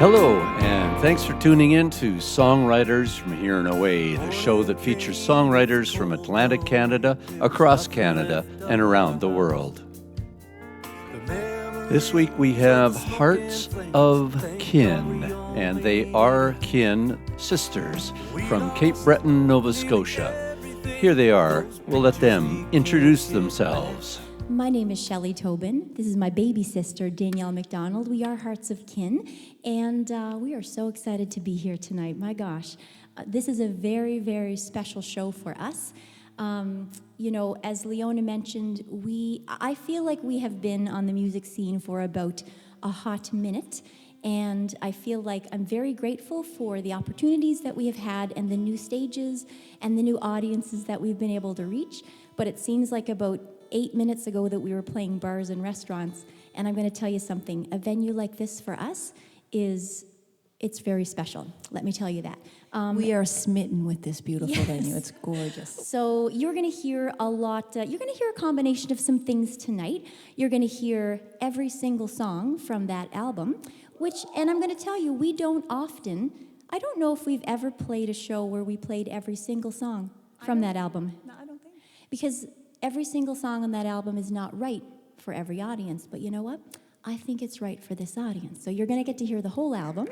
Hello, and thanks for tuning in to Songwriters from Here and Away, the show that features songwriters from Atlantic Canada, across Canada, and around the world. This week we have Hearts of Kin, and they are kin sisters from Cape Breton, Nova Scotia. Here they are. We'll let them introduce themselves. My name is Shelley Tobin. This is my baby sister, Danielle McDonald. We are Hearts of Kin, and we are so excited to be here tonight. My gosh, this is a very, very special show for us. As Leona mentioned, I feel like we have been on the music scene for about a hot minute, and I feel like I'm very grateful for the opportunities that we have had and the new stages and the new audiences that we've been able to reach. But it seems like about 8 minutes ago that we were playing bars and restaurants, and I'm going to tell you something. A venue like this for us it's very special. Let me tell you that. We are smitten with this beautiful venue. It's gorgeous. So you're going to hear a lot. You're going to hear a combination of some things tonight. You're going to hear every single song from that album, and I'm going to tell you, we don't often. I don't know if we've ever played a show where we played every single song from that album. No, I don't think. Because every single song on that album is not right for every audience, but you know what? I think it's right for this audience. So you're going to get to hear the whole album.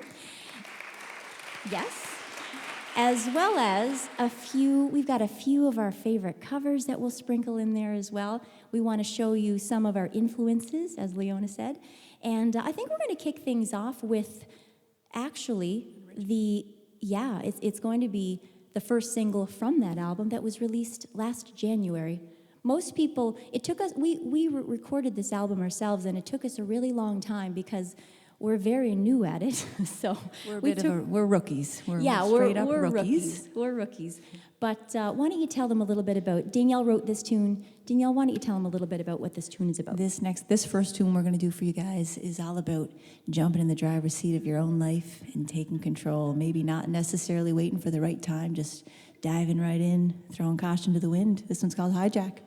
Yes. As well as we've got a few of our favorite covers that we'll sprinkle in there as well. We want to show you some of our influences, as Leona said. And I think we're going to kick things off with actually it's going to be the first single from that album that was released last January. Most people, it took us, we recorded this album ourselves, and it took us a really long time because we're very new at it. So we're rookies. We're rookies. We're rookies. But why don't you tell them a little bit about, Danielle wrote this tune. Danielle, why don't you tell them a little bit about what this tune is about? This first tune we're going to do for you guys is all about jumping in the driver's seat of your own life and taking control. Maybe not necessarily waiting for the right time, just diving right in, throwing caution to the wind. This one's called Hijack.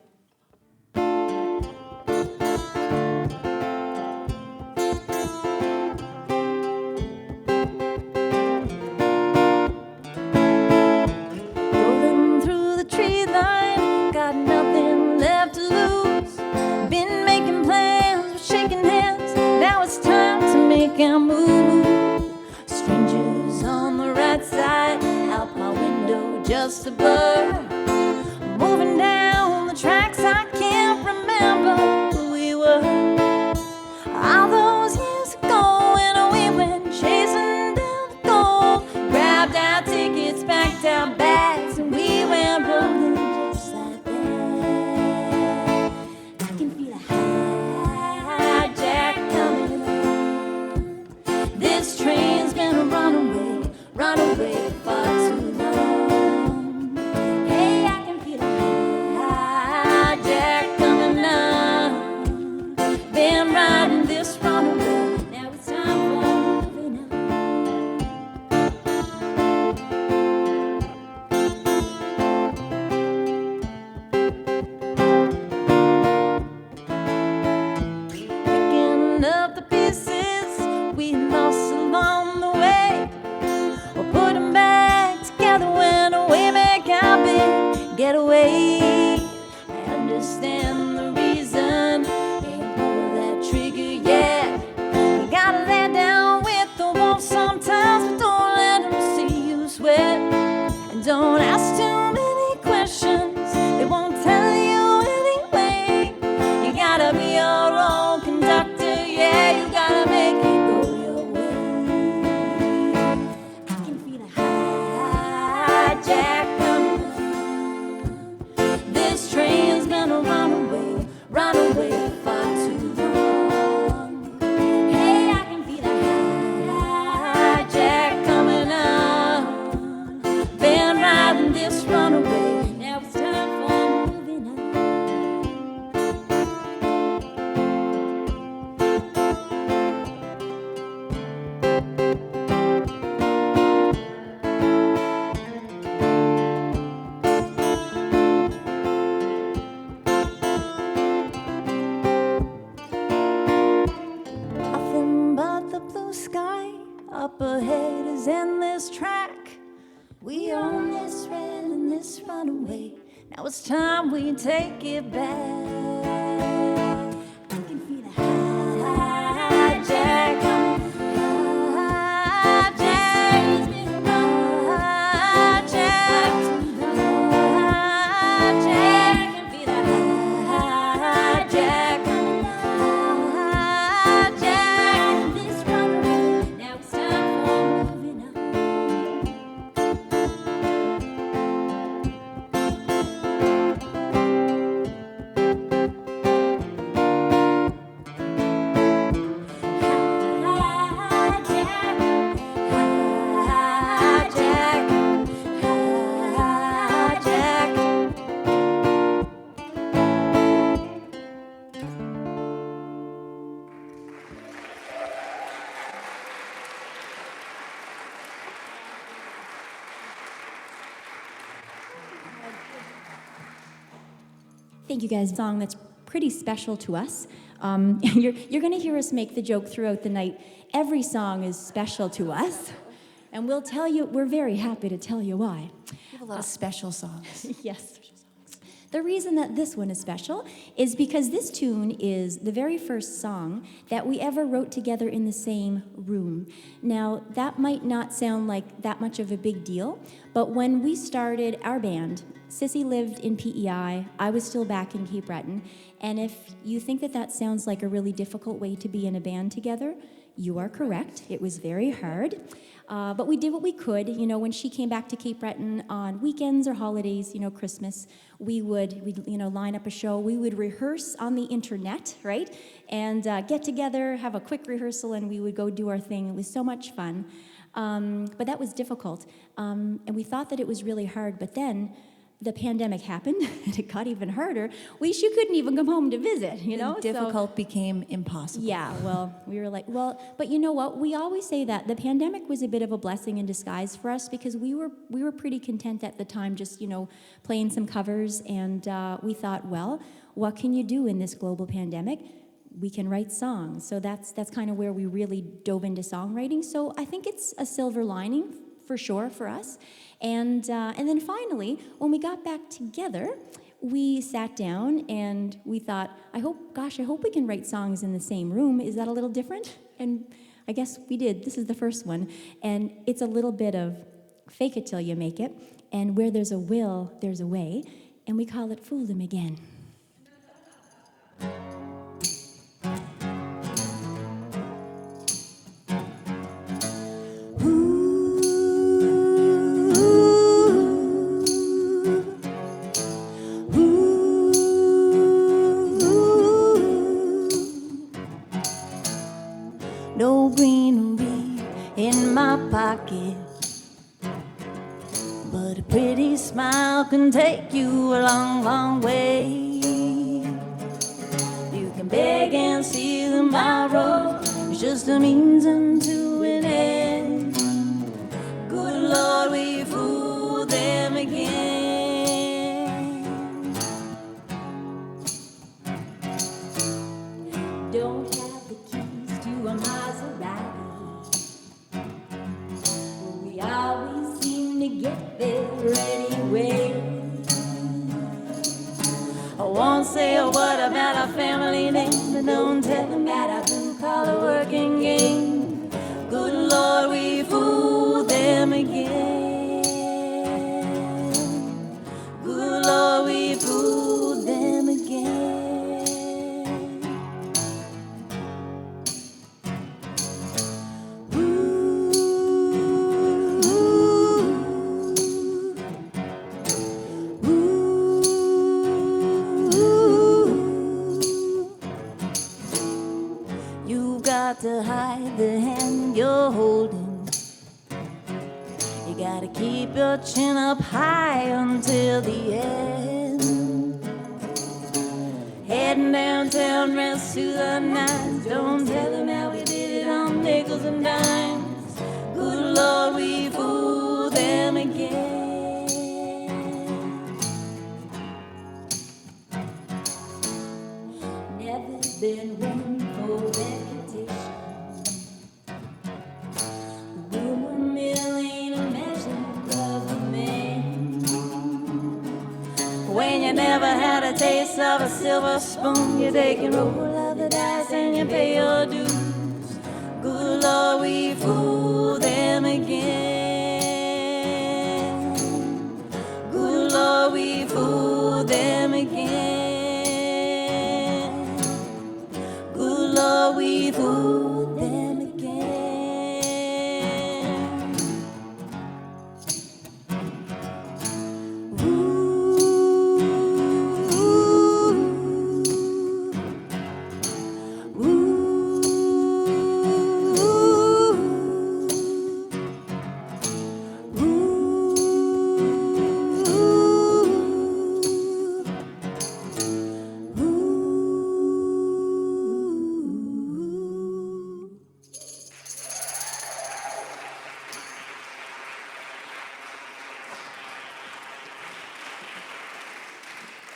Just a blur, moving down the tracks. I can't remember who we were. All those years ago when we went chasing down the gold, grabbed our tickets, packed our bags, and we went rolling just like that. I can feel a hijack coming on. This train's been a runaway far too long. Don't ask too many questions, they won't tell you anyway. You gotta be your own conductor, yeah, you gotta make it go your way. I can feel a hijack coming. This train's been a runaway far too long. Hey, I can feel a hijack coming on. Been riding this runaway, now it's time for moving on. Nothing but the blue sky up We own this red and this runaway. Now it's time we take it back. I can feel the hijack. Thank you guys. A song that's pretty special to us. You're going to hear us make the joke throughout the night. Every song is special to us, and we'll tell you. We're very happy to tell you why. We have a lot of special songs. Yes. The reason that this one is special is because this tune is the very first song that we ever wrote together in the same room. Now, that might not sound like that much of a big deal, but when we started our band, Sissy lived in PEI, I was still back in Cape Breton, and if you think that that sounds like a really difficult way to be in a band together, you are correct. It was very hard. But we did what we could. You know, when she came back to Cape Breton on weekends or holidays, you know, Christmas, we'd line up a show. We would rehearse on the internet, right? And get together, have a quick rehearsal, and we would go do our thing. It was so much fun. But that was difficult. And we thought that it was really hard. But then the pandemic happened, and it got even harder. She couldn't even come home to visit, you know? Difficult became impossible. Yeah, well, we were like, but you know what? We always say that the pandemic was a bit of a blessing in disguise for us because we were pretty content at the time just, you know, playing some covers, and we thought, well, what can you do in this global pandemic? We can write songs. So that's kind of where we really dove into songwriting. So I think it's a silver lining for sure for us. And then finally, when we got back together, we sat down and we thought, I hope we can write songs in the same room. Is that a little different? And I guess we did. This is the first one. And it's a little bit of fake it till you make it. And where there's a will, there's a way. And we call it Fooled Him Again. No greenery in my pocket, but a pretty smile can take you a long, long way. You can beg and steal tomorrow, it's just a means unto an end. Good Lord, we fooled them again. Don't have the keys to a Maserati, but we always seem to get there anyway. I won't say a word about our family name, but don't tell them about our blue-collar working game. Good Lord, we fooled them again. Good Lord, we fooled them again. You got to hide the hand you're holding. You gotta keep your chin up high until the end. Heading downtown, rest to the nines. Don't tell them how we did it on nickels and dimes. Good Lord, we fooled them again. Never been one for reputation. The rumor mill ain't a measure of when you never had a taste of a silver spoon. You take and roll of the dice and you pay your dues. Good Lord, we fool them again. Good Lord, we fool them again. Good Lord, we fool them again.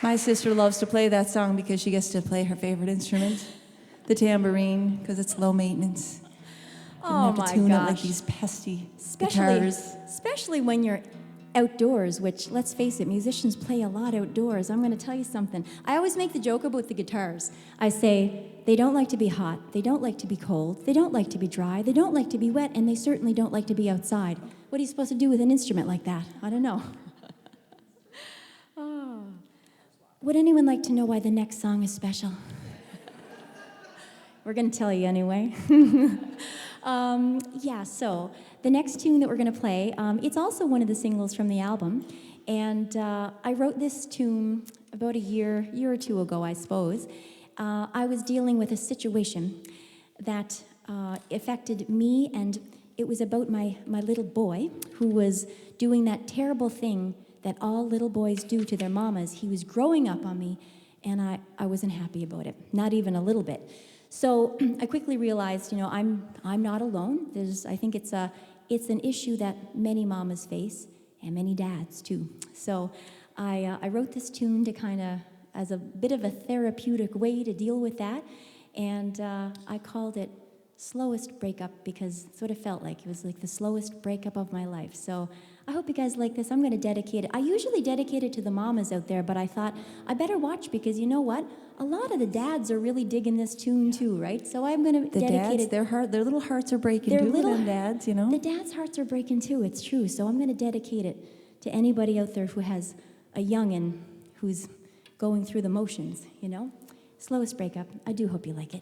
My sister loves to play that song because she gets to play her favorite instrument, the tambourine, because it's low maintenance. Oh have to my tune it like gosh. these pesky Especially, guitars. especially when you're outdoors, which, let's face it, musicians play a lot outdoors. I'm going to tell you something. I always make the joke about the guitars. I say, they don't like to be hot, they don't like to be cold, they don't like to be dry, they don't like to be wet, and they certainly don't like to be outside. What are you supposed to do with an instrument like that? I don't know. Oh. Would anyone like to know why the next song is special? We're going to tell you anyway. So the next tune that we're going to play, it's also one of the singles from the album. And I wrote this tune about a year or two ago, I suppose. I was dealing with a situation that affected me, and it was about my little boy who was doing that terrible thing that all little boys do to their mamas. He was growing up on me, and I wasn't happy about it, not even a little bit. So I quickly realized, I'm not alone. I think it's an issue that many mamas face, and many dads too. So I wrote this tune to kind of as a bit of a therapeutic way to deal with that, and I called it "Slowest Breakup" because that's what it felt like. It was like the slowest breakup of my life. So I hope you guys like this. I'm going to dedicate it. I usually dedicate it to the mamas out there, but I thought I better watch because you know what? A lot of the dads are really digging this tune too, right? So I'm going to dedicate it. Their little hearts are breaking too. Them dads, The dads' hearts are breaking too. It's true. So I'm going to dedicate it to anybody out there who has a youngin' who's going through the motions. Slowest breakup. I do hope you like it.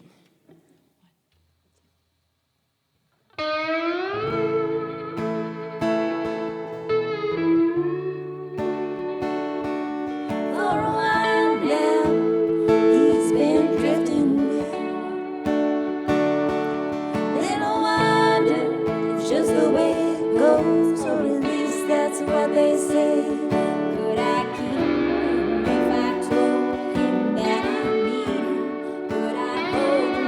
What they say, could I keep him if I told him that I need him? Could I hold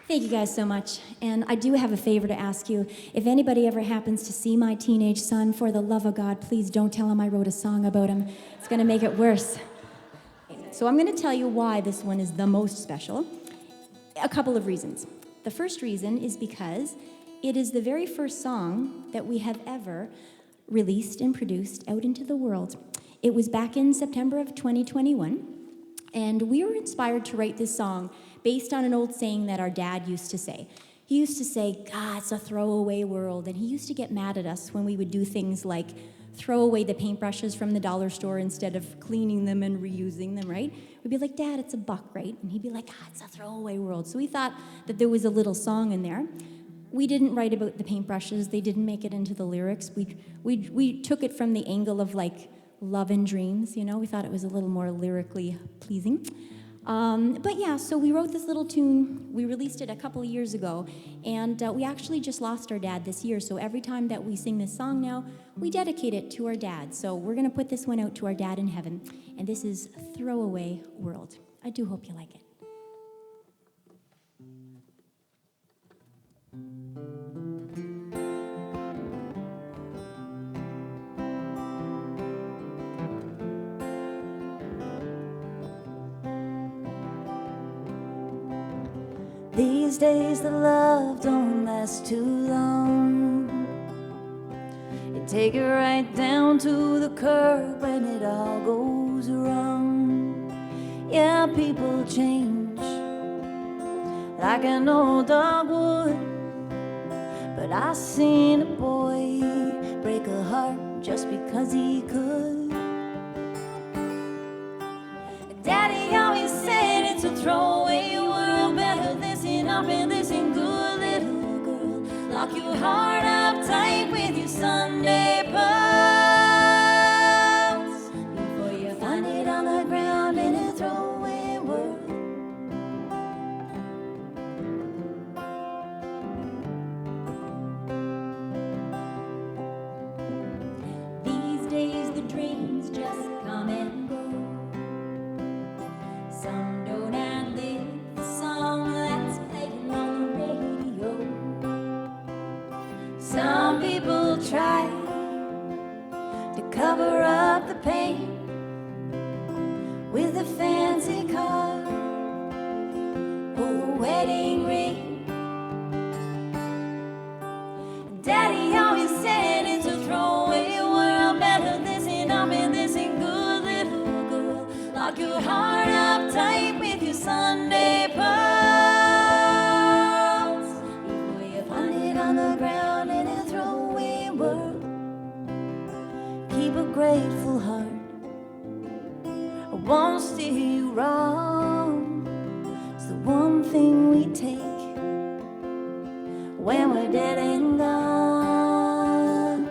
Thank you guys so much. And I do have a favor to ask you. If anybody ever happens to see my teenage son, for the love of God, please don't tell him I wrote a song about him. It's going to make it worse. So I'm going to tell you why this one is the most special. A couple of reasons. The first reason is because it is the very first song that we have ever released and produced out into the world. It was back in September of 2021, and we were inspired to write this song based on an old saying that our dad used to say. He used to say, God, it's a throwaway world, and he used to get mad at us when we would do things like throw away the paintbrushes from the dollar store instead of cleaning them and reusing them, right? We'd be like, Dad, it's a buck, right? And he'd be like, it's a throwaway world. So we thought that there was a little song in there. We didn't write about the paintbrushes. They didn't make it into the lyrics. We took it from the angle of like love and dreams, you know? We thought it was a little more lyrically pleasing. But yeah, so we wrote this little tune. We released it a couple of years ago, and we actually just lost our dad this year. So every time that we sing this song now, we dedicate it to our dad. So we're going to put this one out to our dad in heaven, and this is Throwaway World. I do hope you like it. These days the love don't last too long. You take it right down to the curb when it all goes wrong. Yeah, people change like an old dogwood, but I seen a boy break a heart just because he could. Daddy always said it's a throwaway world, better listen up and listen good, little girl. Lock your heart up tight with your Sunday pearls before you find it on the ground in a throwaway world. These days the dreams just come and go. Some don't outlive the song that's playing on the radio. Some people try to cover up the pain with a fancy car or a wedding ring. Daddy always said it's a throwaway world, better listen up and listen good, little girl. Lock your heart up tight with your Sunday pearls before you find it on the ground in a throwaway world. Keep a grateful heart, I won't steer you wrong. It's the one thing we take when we're dead and gone.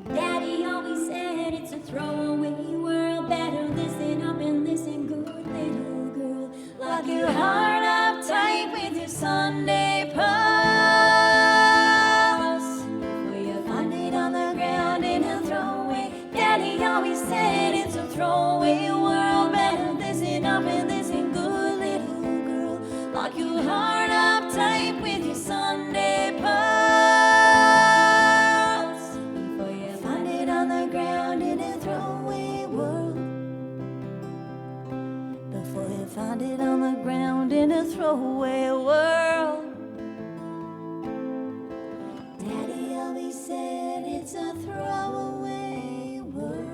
Daddy always said it's a throwaway world, better listen up and listen good, little girl. Lock your heart up tight with your Sunday pearls before you find it on the ground in a throwaway. Daddy always said it's a throwaway world, better listen up and listen good, little girl. Lock your heart up tight with your Sunday pearls before you find it on the ground in a throwaway world. Before you find it on the ground in a throwaway world. Daddy always said it's a throwaway world.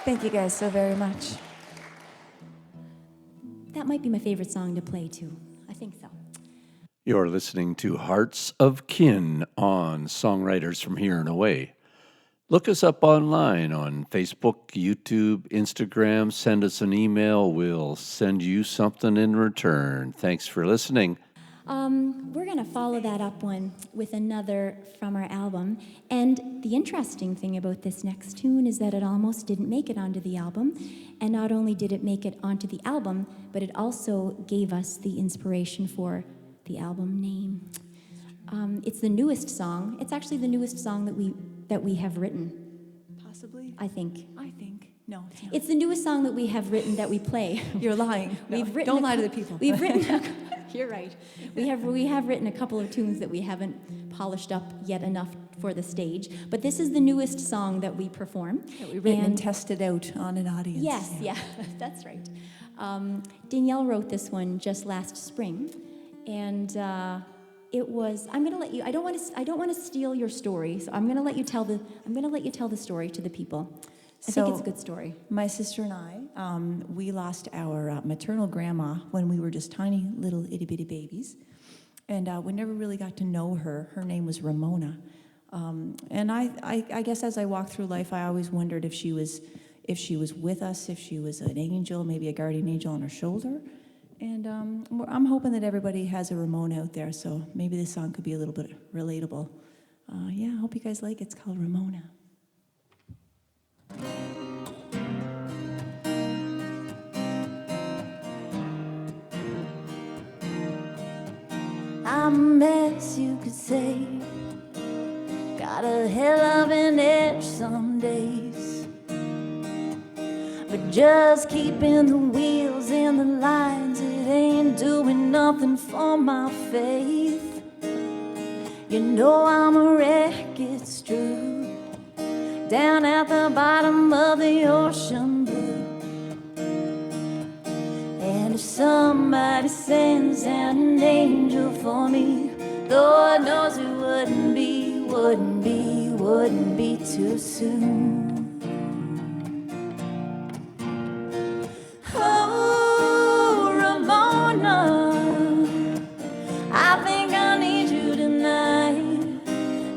Thank you guys so very much. That might be my favorite song to play too. I think so. You're listening to Hearts of Kin on Songwriters from Here and Away. Look us up online on Facebook, YouTube, Instagram. Send us an email. We'll send you something in return. Thanks for listening. We're going to follow that up one with another from our album. And the interesting thing about this next tune is that it almost didn't make it onto the album. And not only did it make it onto the album, but it also gave us the inspiration for the album name. It's the newest song. It's actually the newest song that we that we have written, Possibly. I think. No, it's not. It's the newest song that we have written that we play. You're lying. No, We've written don't a lie to cou- the people. We've written. You're right. We have written a couple of tunes that we haven't polished up yet enough for the stage. But this is the newest song that we perform. That we've written and tested out on an audience. Yes, yeah, that's right. Danielle wrote this one just last spring, and it was. I'm going to let you. I don't want to steal your story, so I'm going to let you tell the story to the people. I think it's a good story. My sister and I, we lost our maternal grandma when we were just tiny little itty bitty babies, and we never really got to know her. Her name was Ramona, and I guess as I walked through life, I always wondered if she was with us, if she was an angel, maybe a guardian angel on her shoulder. And I'm hoping that everybody has a Ramona out there, so maybe this song could be a little bit relatable. Yeah, I hope you guys like it. It's called Ramona. I'm a mess, you could say. Got a hell of an edge some days, but just keeping the wheels in the lines, it ain't doing nothing for my faith. You know I'm a wreck, it's true, down at the bottom of the ocean blue. And if somebody sends out an angel for me, Lord knows it wouldn't be too soon. Oh, Ramona, I think I need you tonight.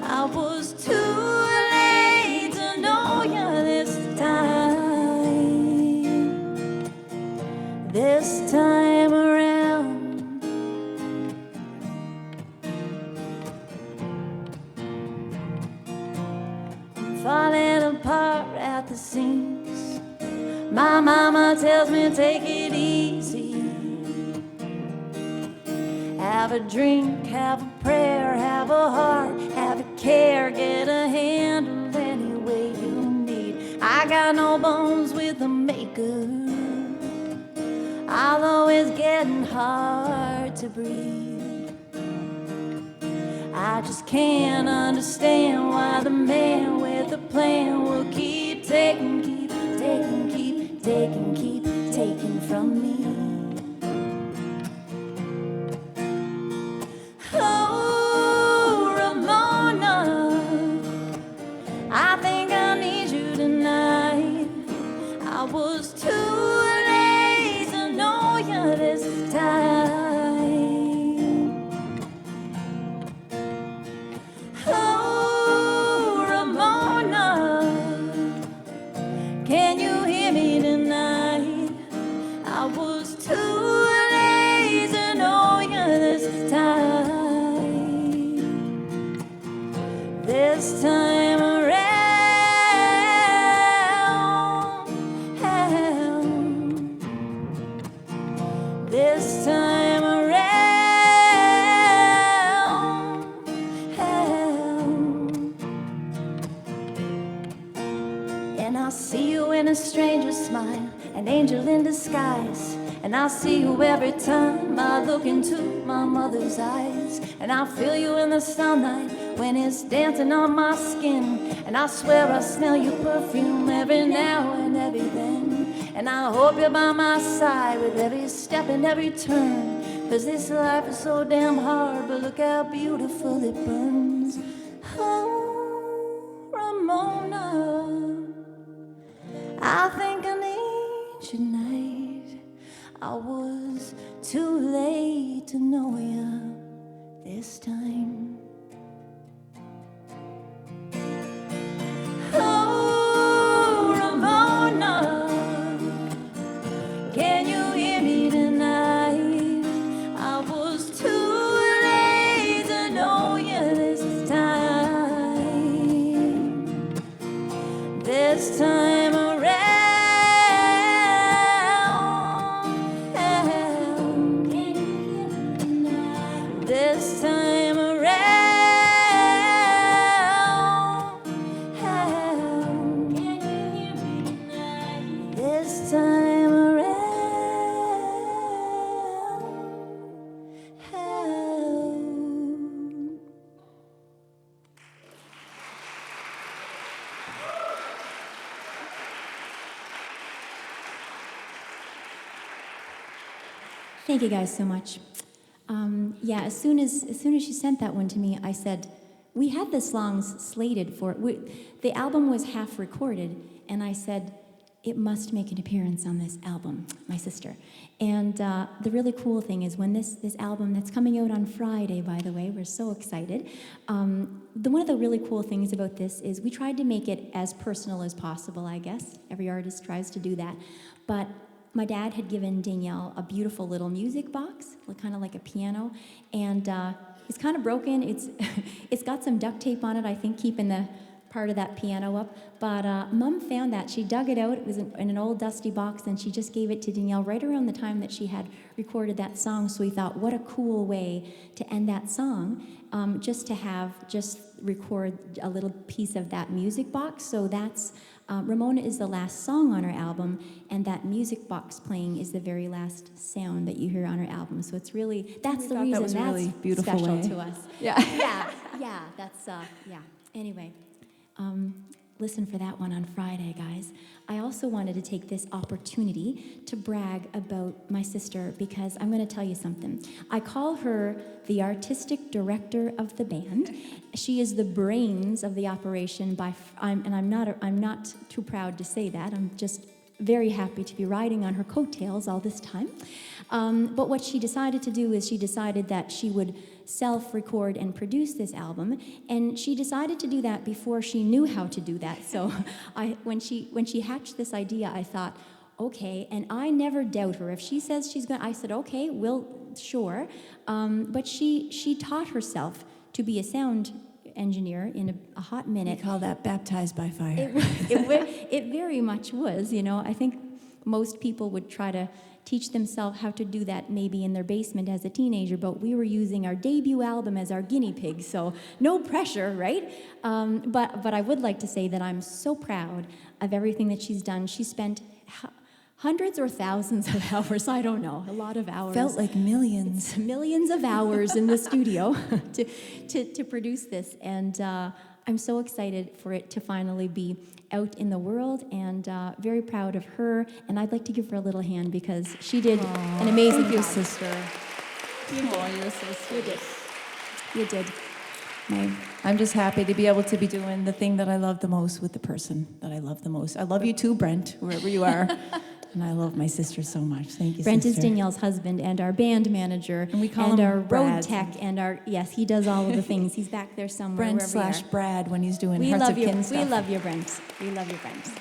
I was too late to know you this time around. I'm falling apart at the seams. My mama tells me take it easy. Have a drink, have a prayer, have a heart, have a care, get a handle any way you need. I got no bones with the maker, although it's getting hard to breathe. I just can't understand why the man with the plan will keep taking from me. Oh, Ramona, I think I need you tonight. I was too late to know you this time. Oh, Ramona, can you hear me tonight? I was too late to know you this time. This time around, this time around, and I see you in a stranger's smile, an angel in disguise. And I see you every time I look into my mother's eyes. And I feel you in the sunlight when it's dancing on my skin. And I swear I smell your perfume every now and every then. And I hope you're by my side with every step and every turn. 'Cause this life is so damn hard, but look how beautiful it burns. Oh, Ramona, I think I need you tonight. I was too late to know you this time. Oh, Ramona, can you hear me tonight? I was too late to know you this time. This time around. This time around, Thank you guys so much. Yeah, as soon as she sent that one to me, I said, we had the songs slated for the album was half recorded, and I said, it must make an appearance on this album, my sister. And the really cool thing is when this album that's coming out on Friday, by the way, we're so excited. One of the really cool things about this is we tried to make it as personal as possible, I guess. Every artist tries to do that. But my dad had given Danielle a beautiful little music box, kind of like a piano, and it's kind of broken. It's got some duct tape on it, I think, keeping the part of that piano up. But Mom found that. She dug it out. It was in an old dusty box, and she just gave it to Danielle right around the time that she had recorded that song. So we thought, what a cool way to end that song, just record a little piece of that music box. So that's Ramona is the last song on our album, and that music box playing is the very last sound that you hear on our album. So it's really, that's the reason that was a that's really beautiful special way. to us. Yeah. Yeah, that's, yeah. Anyway, listen for that one on Friday, guys. I also wanted to take this opportunity to brag about my sister because I'm going to tell you something. I call her the artistic director of the band. She is the brains of the operation. I'm not too proud to say that. I'm just very happy to be riding on her coattails all this time. But what she decided to do is she decided that she would self-record and produce this album, and she decided to do that before she knew how to do that. So when she hatched this idea, I thought, okay, and I never doubt her. If she says she's going, I said, okay, sure. But she taught herself to be a sound engineer in a hot minute. We call that baptized by fire. It very much was, I think most people would try to teach themselves how to do that maybe in their basement as a teenager, but we were using our debut album as our guinea pig, so no pressure, right? But I would like to say that I'm so proud of everything that she's done. She spent hundreds or thousands of hours, I don't know, a lot of hours. Felt like millions. It's millions of hours in the studio to produce this, and I'm so excited for it to finally be out in the world, and very proud of her. And I'd like to give her a little hand because she did an amazing job. Sister. You're so sweet. You did. I'm just happy to be able to be doing the thing that I love the most with the person that I love the most. I love you too, Brent, wherever you are. And I love my sister so much. Thank you, Brent sister. is Danielle's husband and our band manager. And we call and him our Brad. road tech and yes, he does all of the things. He's back there somewhere. Brent / Brad when he's doing we Hearts love of you. Kin stuff. We love you, Brent. We love you, Brent.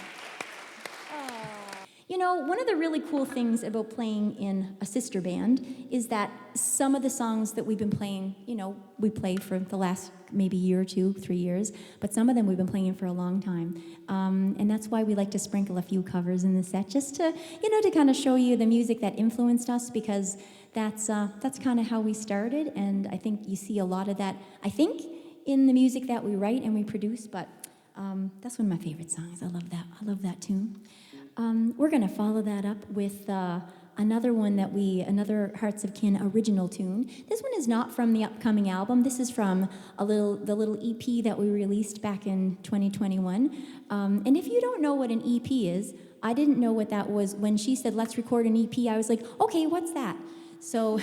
One of the really cool things about playing in a sister band is that some of the songs that we've been playing, we play for the last maybe year or 2, 3 years, but some of them we've been playing for a long time. And that's why we like to sprinkle a few covers in the set, just to, to kind of show you the music that influenced us, because that's kind of how we started, and I think you see a lot of that, I think, in the music that we write and we produce, but that's one of my favorite songs. I love that. I love that tune. We're going to follow that up with another Hearts of Kin original tune. This one is not from the upcoming album. This is from the little EP that we released back in 2021. And if you don't know what an EP is, I didn't know what that was. When she said, let's record an EP, I was like, okay, what's that? So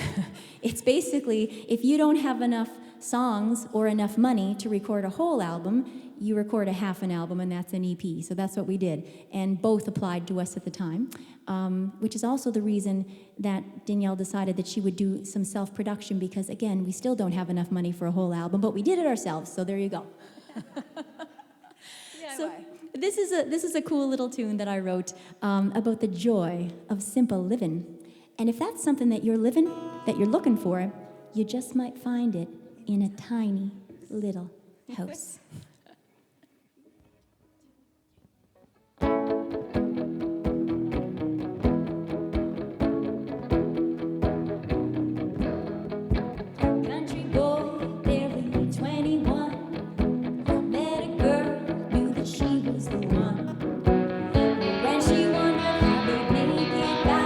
it's basically, if you don't have enough songs or enough money to record a whole album, you record a half an album, and that's an EP. So that's what we did. And both applied to us at the time, which is also the reason that Danielle decided that she would do some self-production, because, again, we still don't have enough money for a whole album, but we did it ourselves, so there you go. So this is a cool little tune that I wrote about the joy of simple living. And if that's something that you're looking for, you just might find it in a tiny little house. Country boy, barely 21, met a girl, knew that she was the one. When she wondered how they'd make it by,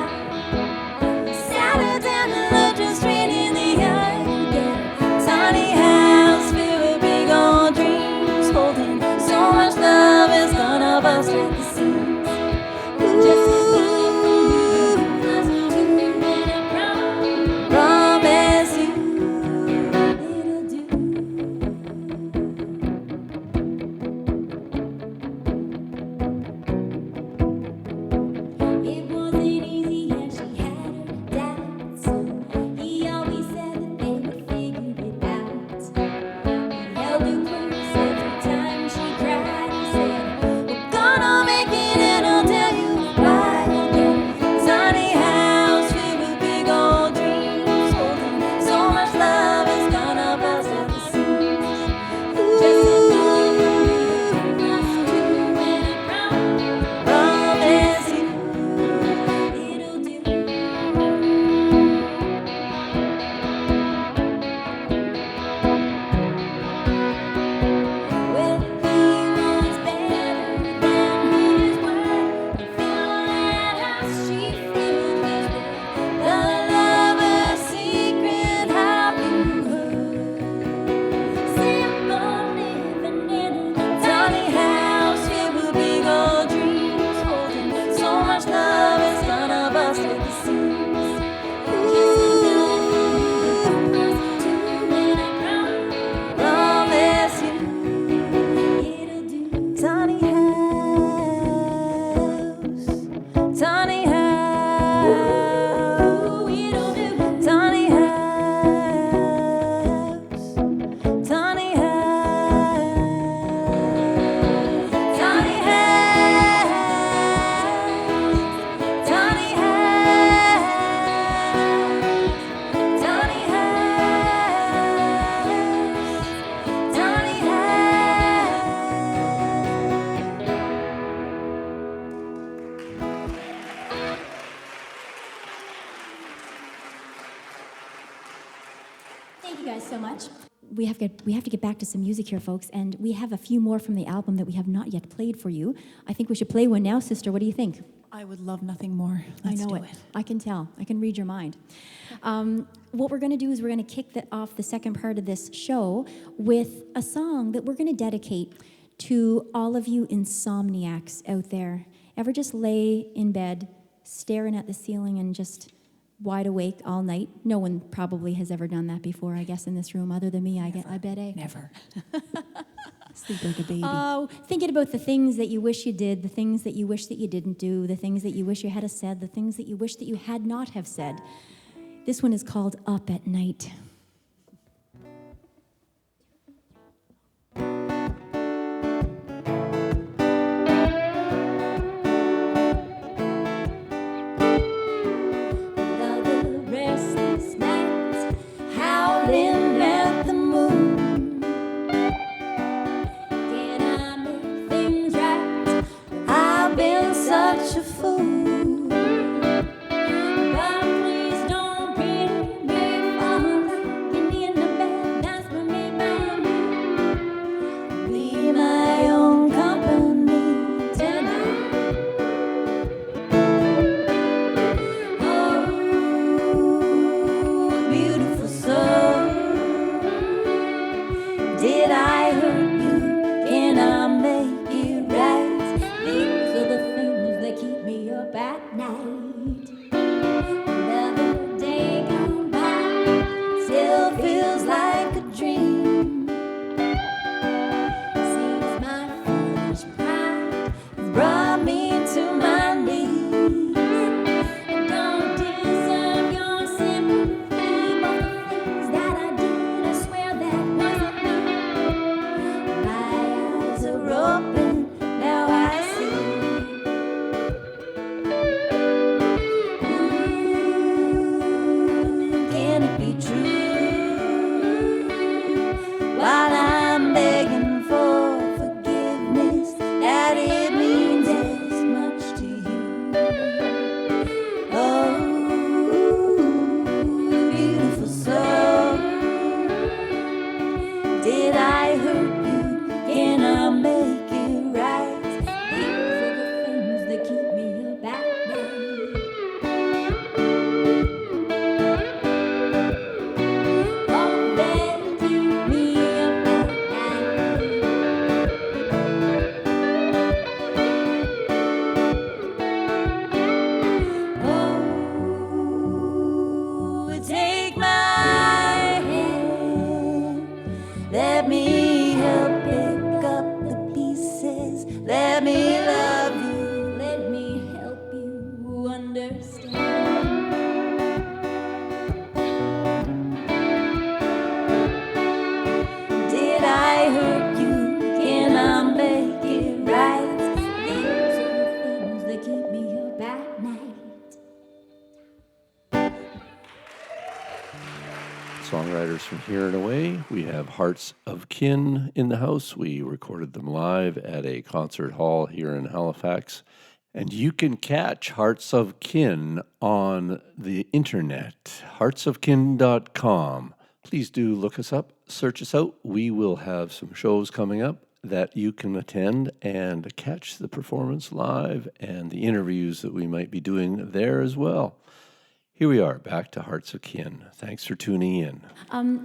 sat her down and looked her straight in the eye. Tiny house filled with big old dreams, holding so much love it's gonna bust at the seams. Just a little Thank you guys so much. We have to get back to some music here, folks, and we have a few more from the album that we have not yet played for you. I think we should play one now, sister. What do you think? I would love nothing more. I know it. I can tell. I can read your mind. What we're going to do is we're going to kick off the second part of this show with a song that we're going to dedicate to all of you insomniacs out there. Ever just lay in bed, staring at the ceiling and just wide awake all night? No one probably has ever done that before, I guess, in this room, other than me. I bet, eh? Never. Sleep like a baby. Oh, thinking about the things that you wish you did, the things that you wish that you didn't do, the things that you wish you had said, the things that you wish that you had not have said. This one is called Up at Night. Songwriters from here and away. We have Hearts of Kin in the house. We recorded them live at a concert hall here in Halifax. And you can catch Hearts of Kin on the internet, heartsofkin.com. Please do look us up, search us out. We will have some shows coming up that you can attend and catch the performance live and the interviews that we might be doing there as well. Here we are, back to Hearts of Kin. Thanks for tuning in.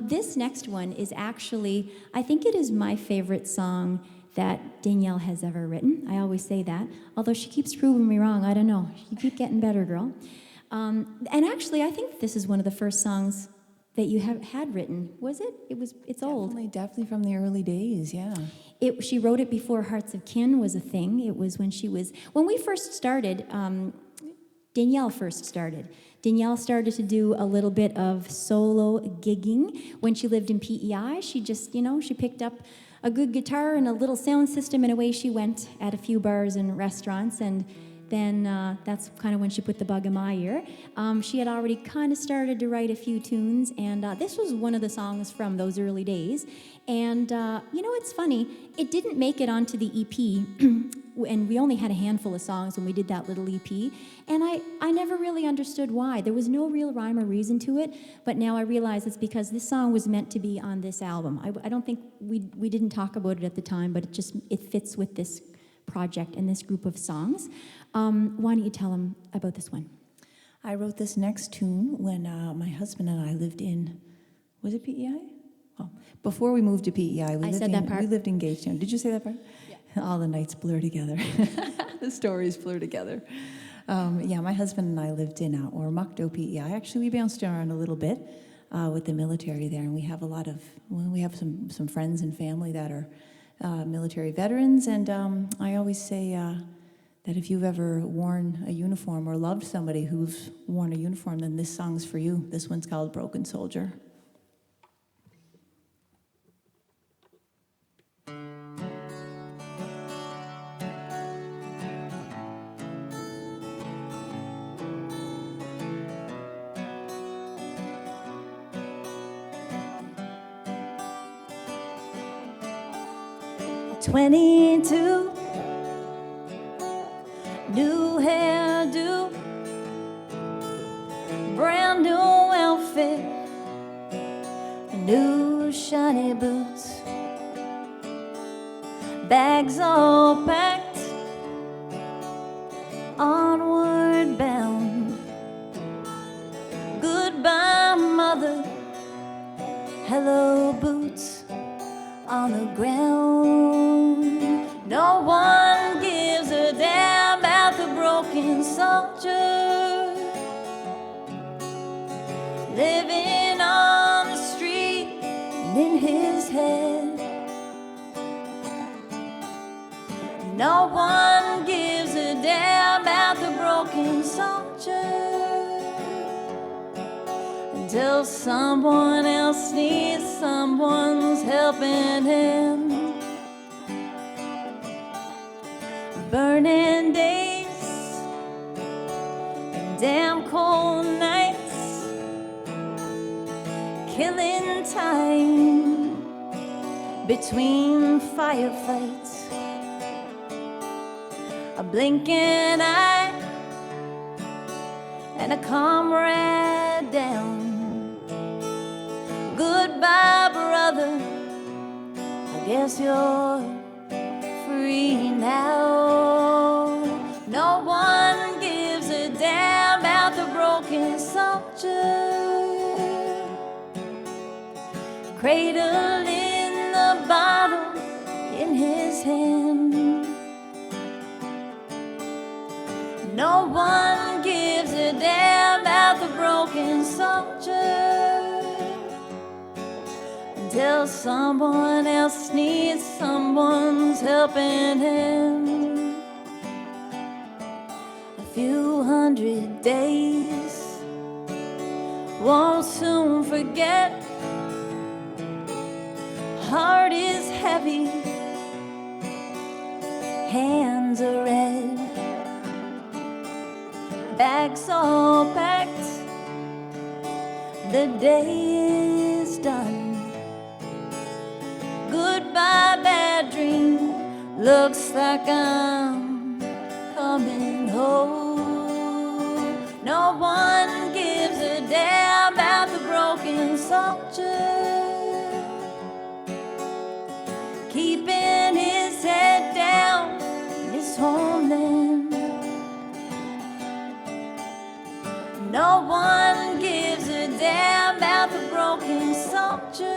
This next one is actually, I think it is my favorite song that Danielle has ever written. I always say that, although she keeps proving me wrong. I don't know. You keep getting better, girl. And actually, I think this is one of the first songs that you had written. Was it? It's old. Definitely from the early days, yeah. She wrote it before Hearts of Kin was a thing. It was when we first started, Danielle first started. Danielle started to do a little bit of solo gigging when she lived in PEI. She just, she picked up a good guitar and a little sound system, and away she went at a few bars and restaurants, and then that's kind of when she put the bug in my ear. She had already kind of started to write a few tunes, and this was one of the songs from those early days. And, it's funny, it didn't make it onto the EP. and we only had a handful of songs when we did that little EP, and I never really understood why. There was no real rhyme or reason to it, but now I realize it's because this song was meant to be on this album. I don't think we didn't talk about it at the time, but it fits with this project and this group of songs. Why don't you tell them about this one? I wrote this next tune when my husband and I lived in, was it PEI? Oh, before we moved to PEI, we lived in Gagetown. Did you say that part? Yeah. All the nights blur together. The stories blur together. My husband and I lived in Oromocto, PEI. Actually, we bounced around a little bit with the military there, and we have some friends and family that are military veterans, and I always say that if you've ever worn a uniform or loved somebody who's worn a uniform, then this song's for you. This one's called Broken Soldier. "22, new hairdo, brand new outfit, new shiny boots, bags all packed, onward bound. Goodbye, mother, hello, boots on the ground. No one gives a damn about the broken soldier living on the street and in his head. No one gives a damn about the broken soldier until someone else needs someone's helping hand. Burning days and damn cold nights, killing time between firefights. A blinking eye and a comrade down. Goodbye, brother, I guess you're free now. No one gives a damn about the broken soldier, cradle in the bottle in his hand. No one gives a damn about the broken soldier until someone else needs someone's helping hand. A few hundred days won't soon forget. Heart is heavy, hands are red, bags all packed, the day is done. Goodbye, bad dream, looks like I'm coming home. No one gives a damn about the broken soldier, keeping his head down in his homeland. No one gives a damn about the broken soldier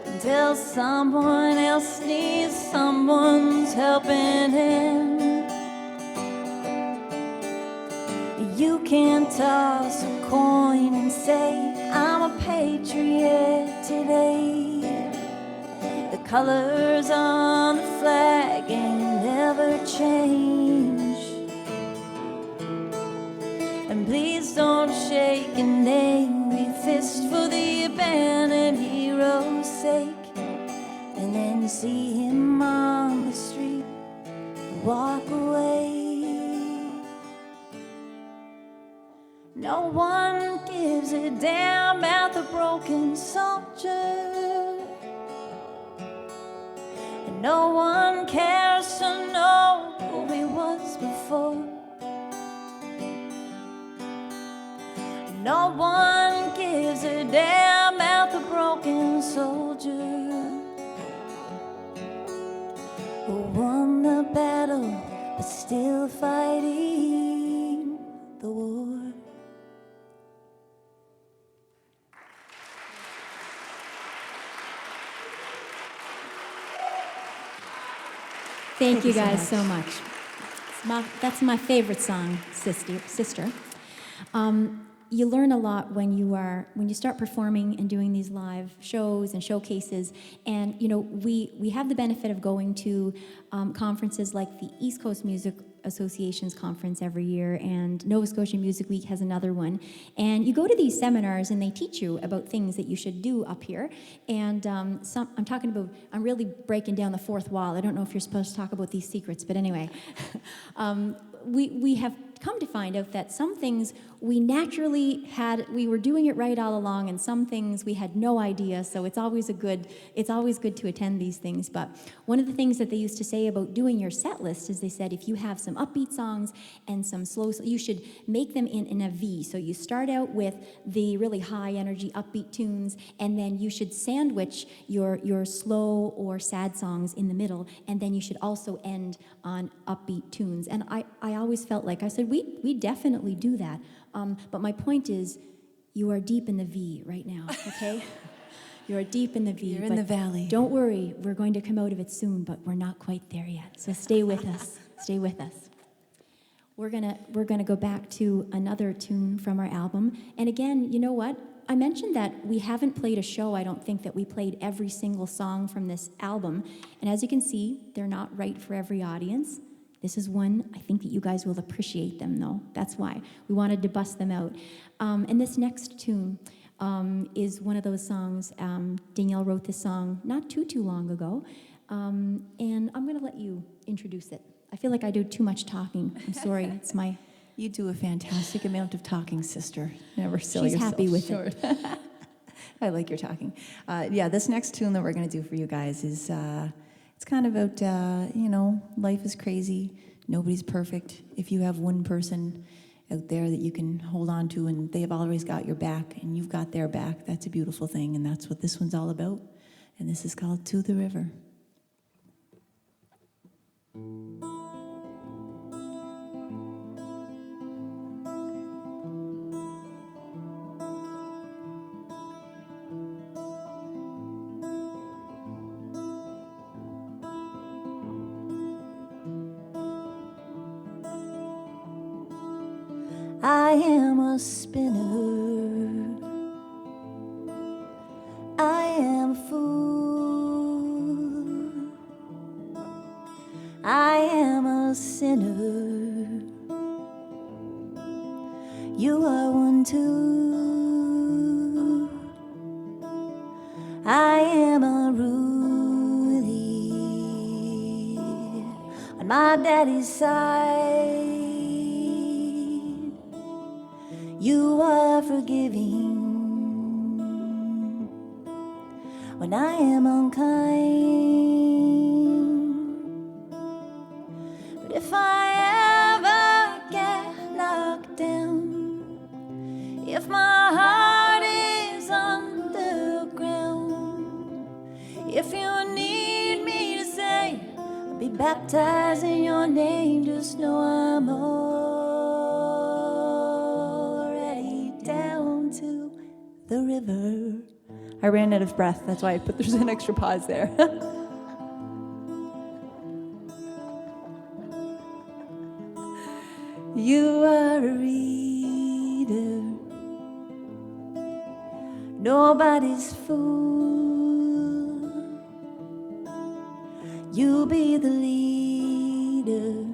until someone else needs someone's helping hand. You can toss a coin and say, I'm a patriot today. The colors on the flag ain't never changed. And please don't shake an angry fist for the abandoned hero's sake. And then you see him on the street, walk away. No one gives a damn about the broken soldier. And No one cares to know who he was before. No one gives a damn about the broken soldier who won the battle but still fighting the war. Thank you guys so much. That's my favorite song, sister. You learn a lot when you start performing and doing these live shows and showcases. And we have the benefit of going to conferences like the East Coast Music Association's conference every year, and Nova Scotia Music Week has another one. And you go to these seminars and they teach you about things that you should do up here. And I'm really breaking down the fourth wall. I don't know if you're supposed to talk about these secrets, but anyway. We have come to find out that some things we were doing it right all along, and some things we had no idea, so it's always good to attend these things. But one of the things that they used to say about doing your set list is they said if you have some upbeat songs and some slow, you should make them in a V. So you start out with the really high energy upbeat tunes, and then you should sandwich your slow or sad songs in the middle, and then you should also end on upbeat tunes. And I always felt like, I said, we definitely do that. But my point is, you are deep in the V right now, okay? You are deep in the V. You're in the valley. Don't worry, we're going to come out of it soon, but we're not quite there yet. So stay with us. Stay with us. We're gonna go back to another tune from our album. And again, you know what? I mentioned that we haven't played a show, I don't think, that we played every single song from this album. And as you can see, they're not right for every audience. This is one, I think that you guys will appreciate them, though. That's why we wanted to bust them out. And this next tune is one of those songs. Danielle wrote this song not too long ago. And I'm going to let you introduce it. I feel like I do too much talking. I'm sorry. It's my... You do a fantastic amount of talking, sister. Never sell She's yourself happy with short. it. I like your talking. This next tune that we're going to do for you guys is, it's kind of about, life is crazy. Nobody's perfect. If you have one person out there that you can hold on to and they have always got your back and you've got their back, that's a beautiful thing. And that's what this one's all about. And this is called To the River. I am a spinner. I am a fool. I am a sinner. You are one too. I am a Rudy on my daddy's side. You are forgiving when I am unkind. But if I ever get knocked down, if my heart is underground, if you need me to say, I'll be baptized in your name, just know I'm to the river. I ran out of breath, that's why there's an extra pause there. You are a reader, nobody's fool. You be the leader,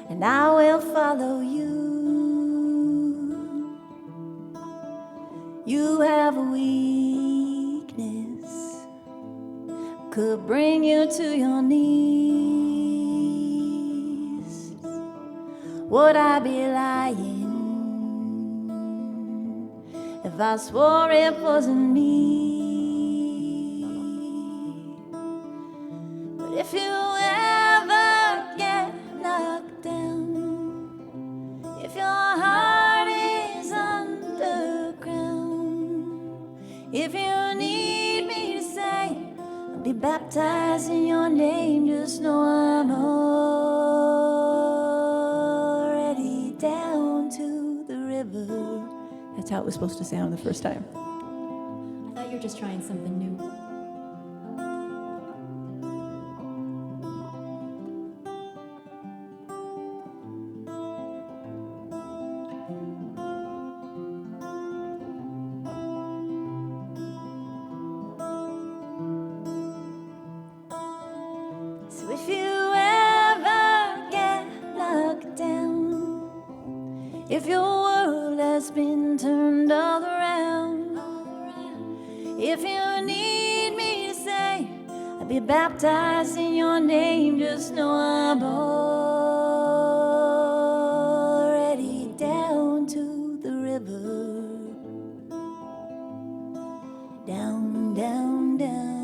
and I will follow you. You have a weakness, could bring you to your knees. Would I be lying if I swore it wasn't me? If you need me to say, I'll be baptized in your name, just know I'm already down to the river. That's how it was supposed to sound the first time. I thought you were just trying something new. So if you ever get knocked down, if your world has been turned all around, if you need me to say, I'll be baptized in your name, just know I'm already down to the river. Down, down, down.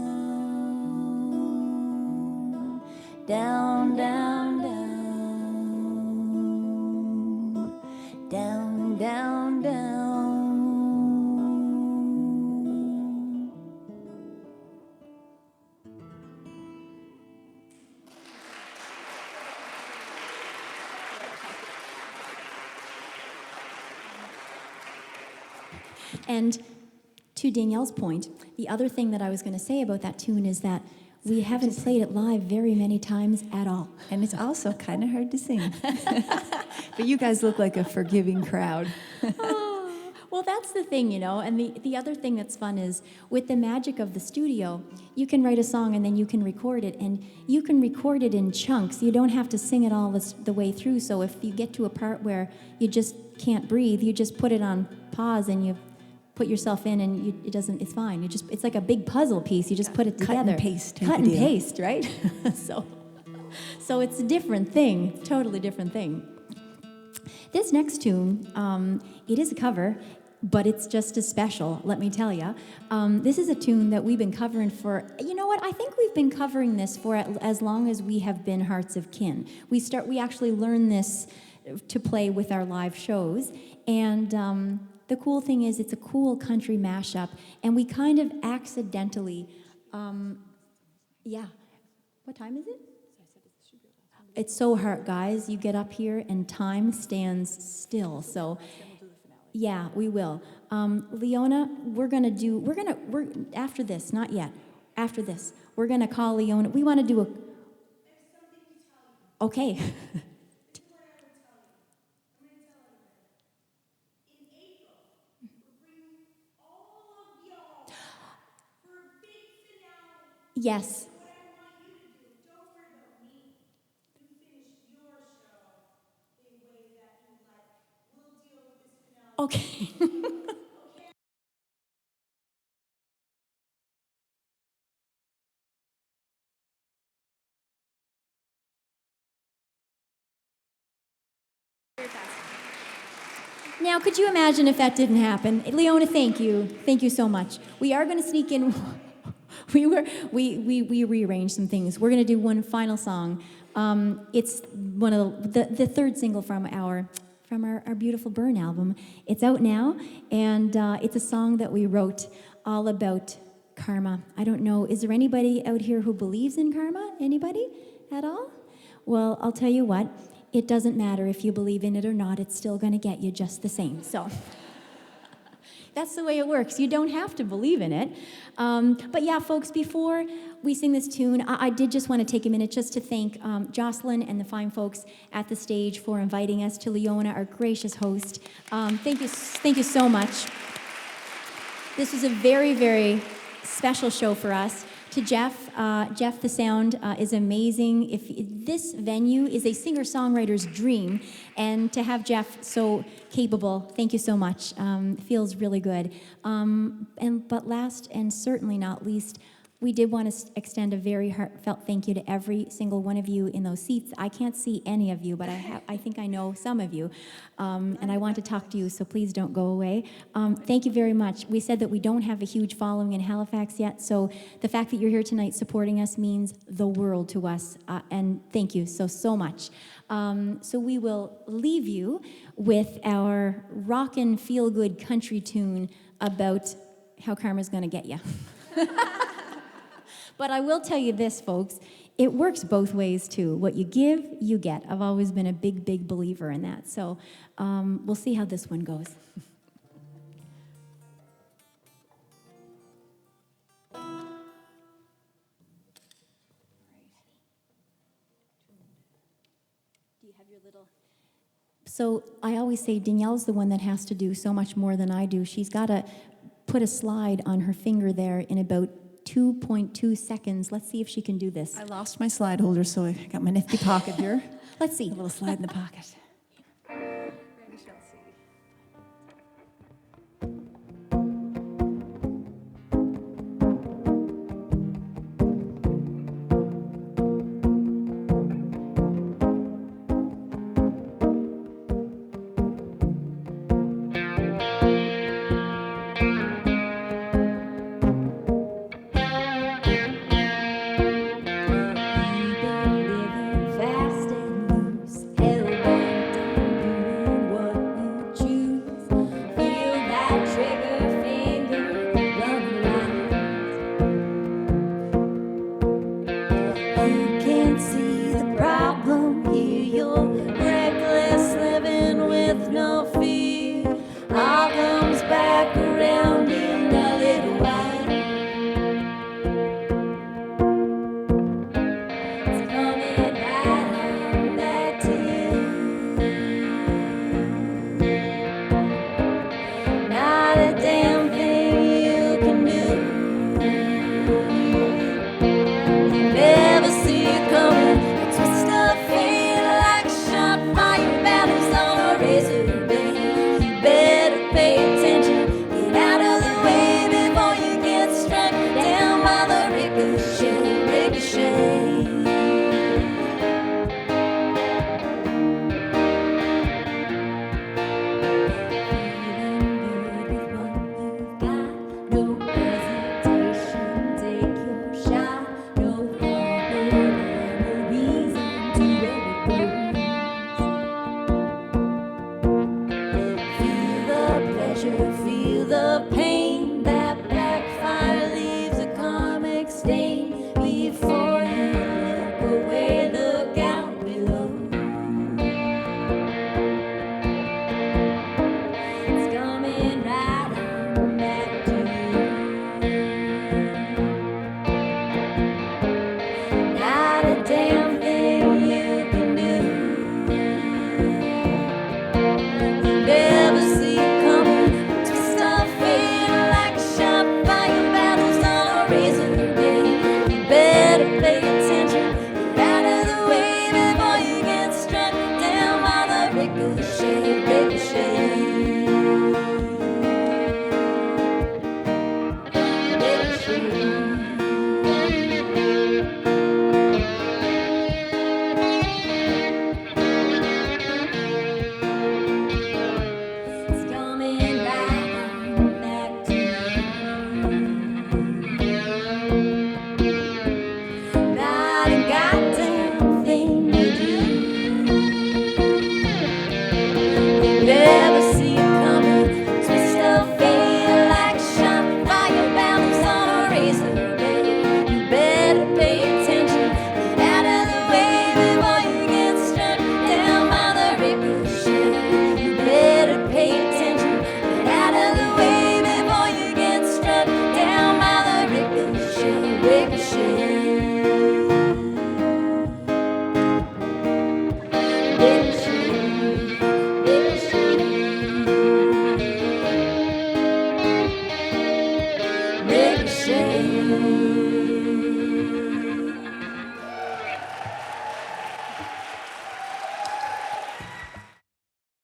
Down, down, down. Down, down, down. And to Danielle's point, the other thing that I was going to say about that tune is that we haven't played it live very many times at all. And it's also kind of hard to sing. But you guys look like a forgiving crowd. Well, that's the thing, you know, and the other thing that's fun is with the magic of the studio, you can write a song and then you can record it, and you can record it in chunks. You don't have to sing it all the way through, so if you get to a part where you just can't breathe, you just put it on pause and you put yourself in, and it's fine. It's like a big puzzle piece. You just put it together. Cut and paste. Cut and paste, right? So it's a different thing, totally different thing. This next tune, it is a cover, but it's just as special, let me tell you. This is a tune that we've been covering for, you know what, I think we've been covering this for as long as we have been Hearts of Kin. We actually learn this to play with our live shows, and the cool thing is it's a cool country mashup, and we kind of accidentally, what time is it? It's so hard, guys. You get up here and time stands still. So, yeah, we will. Leona, we're after this, not yet. After this, we're gonna call Leona. We want to do a. Okay. Yes. Okay. Now, could you imagine if that didn't happen? Leona, thank you. Thank you so much. We are going to sneak in. We rearranged some things. We're going to do one final song. It's one of the third single from our beautiful Burn album. It's out now, and it's a song that we wrote all about karma. I don't know, is there anybody out here who believes in karma? Anybody at all? Well, I'll tell you what, it doesn't matter if you believe in it or not, it's still going to get you just the same. So that's the way it works. You don't have to believe in it. But yeah, folks, before we sing this tune, I did just want to take a minute just to thank Jocelyn and the fine folks at the stage for inviting us, to Leona, our gracious host. Thank you so much. This was a very, very special show for us. To Jeff, Jeff the sound is amazing. This venue is a singer-songwriter's dream, and to have Jeff so capable, thank you so much. Feels really good. But last and certainly not least, we did want to extend a very heartfelt thank you to every single one of you in those seats. I can't see any of you, but I think I know some of you, and I want to talk to you, so please don't go away. Thank you very much. We said that we don't have a huge following in Halifax yet, so the fact that you're here tonight supporting us means the world to us, and thank you so much. So we will leave you with our rockin' feel-good country tune about how karma's going to get you. But I will tell you this, folks. It works both ways, too. What you give, you get. I've always been a big, big believer in that. So we'll see how this one goes. So I always say Danielle's the one that has to do so much more than I do. She's got to put a slide on her finger there in about 2.2 seconds. Let's see if she can do this. I lost my slide holder, so I got my nifty pocket here. Let's see. A little slide in the pocket.